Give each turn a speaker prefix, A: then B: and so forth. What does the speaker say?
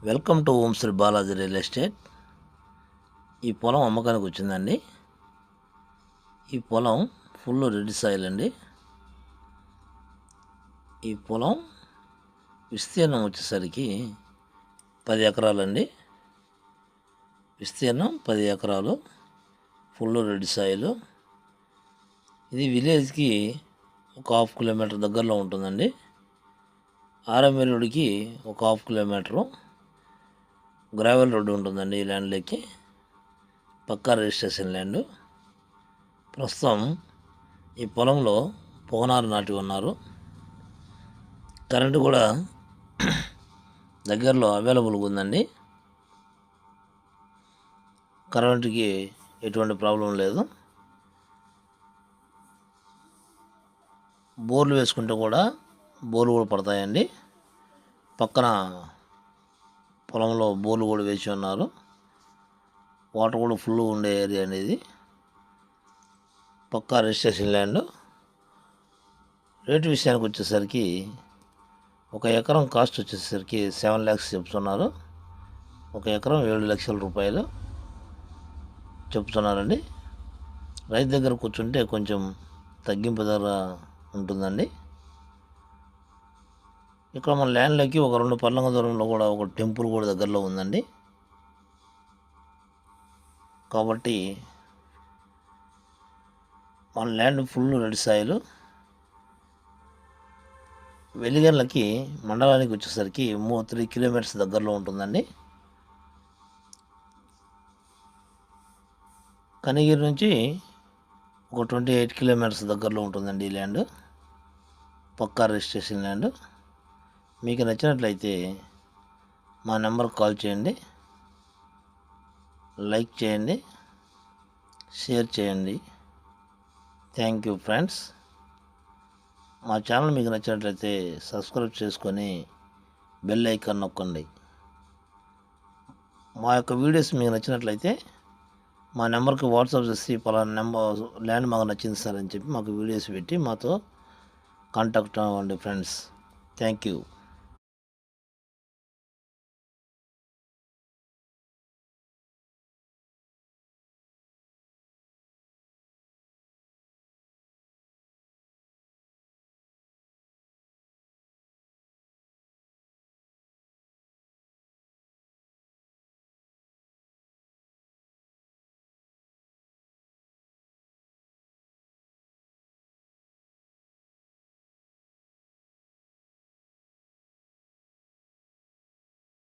A: Welcome to Om Shri Balaji real estate. ఈ పొలం అమ్మకానికి వచ్చిందండి. ఈ పొలం ఫుల్ రెడ్ సాయిల్ అండి. ఈ పొలం విస్తీర్ణం వచ్చేసరికి 10 ఎకరాలండి. విస్తీర్ణం 10 ఎకరాలు, ఫుల్ రెడ్ సాయిల్. ఇది విలేజ్కి ఒక 1/2 కిలోమీటర్ దగ్గరలో ఉంటుందండి. ఆరమేలుడికి ఒక 1/2 కిలోమీటరు గ్రావెల్ రోడ్డు ఉంటుందండి. ఈ ల్యాండ్లోకి పక్కా రిజిస్ట్రేషన్ ల్యాండ్. ప్రస్తుతం ఈ పొలంలో పొగనారు నాటి ఉన్నారు. కరెంటు కూడా దగ్గరలో అవైలబుల్గా ఉందండి. కరెంటుకి ఎటువంటి ప్రాబ్లం లేదు. బోర్లు వేసుకుంటే కూడా బోర్లు కూడా పడతాయండి. పక్కన పొలంలో బోర్లు కూడా వేసి ఉన్నారు. వాటర్ కూడా ఫుల్ ఉండే ఏరియా అనేది. పక్కా రిజిస్ట్రేషన్ ల్యాండ్. రేటు విషయానికి వచ్చేసరికి ఒక ఎకరం కాస్ట్ వచ్చేసరికి 7 lakhs చెప్తున్నారు. ఒక ఎకరం 7 లక్షల రూపాయలు చెప్తున్నారండి. రైతు దగ్గర కూర్చుంటే కొంచెం తగ్గింపు ధర ఉంటుందండి. ఇక్కడ మన ల్యాండ్లోకి ఒక 2 పర్లంగ దూరంలో కూడా ఒక టెంపుల్ కూడా దగ్గరలో ఉందండి. కాబట్టి మన ల్యాండ్ ఫుల్ రెడ్ సాయిల్. వెలిగర్లకి మండలానికి వచ్చేసరికి 3 kilometers దగ్గరలో ఉంటుందండి. కనిగిరి నుంచి ఒక 28 kilometers దగ్గరలో ఉంటుందండి ఈ ల్యాండ్. పక్కా రిజిస్ట్రేషన్ ల్యాండ్. మీకు నచ్చినట్లయితే మా నెంబర్కి కాల్ చేయండి, లైక్ చేయండి, షేర్ చేయండి. Thank you friends. మా ఛానల్ మీకు నచ్చినట్లయితే సబ్స్క్రైబ్ చేసుకొని బెల్ ఐకాన్ నొక్కండి. మా యొక్క వీడియోస్ మీకు నచ్చినట్లయితే మా నెంబర్కి వాట్సాప్ చేసి పలానా నెంబర్ ల్యాండ్ మాకు నచ్చింది సార్ అని చెప్పి మాకు వీడియోస్ పెట్టి మాతో కాంటాక్ట్ అవ్వండి ఫ్రెండ్స్. Thank you.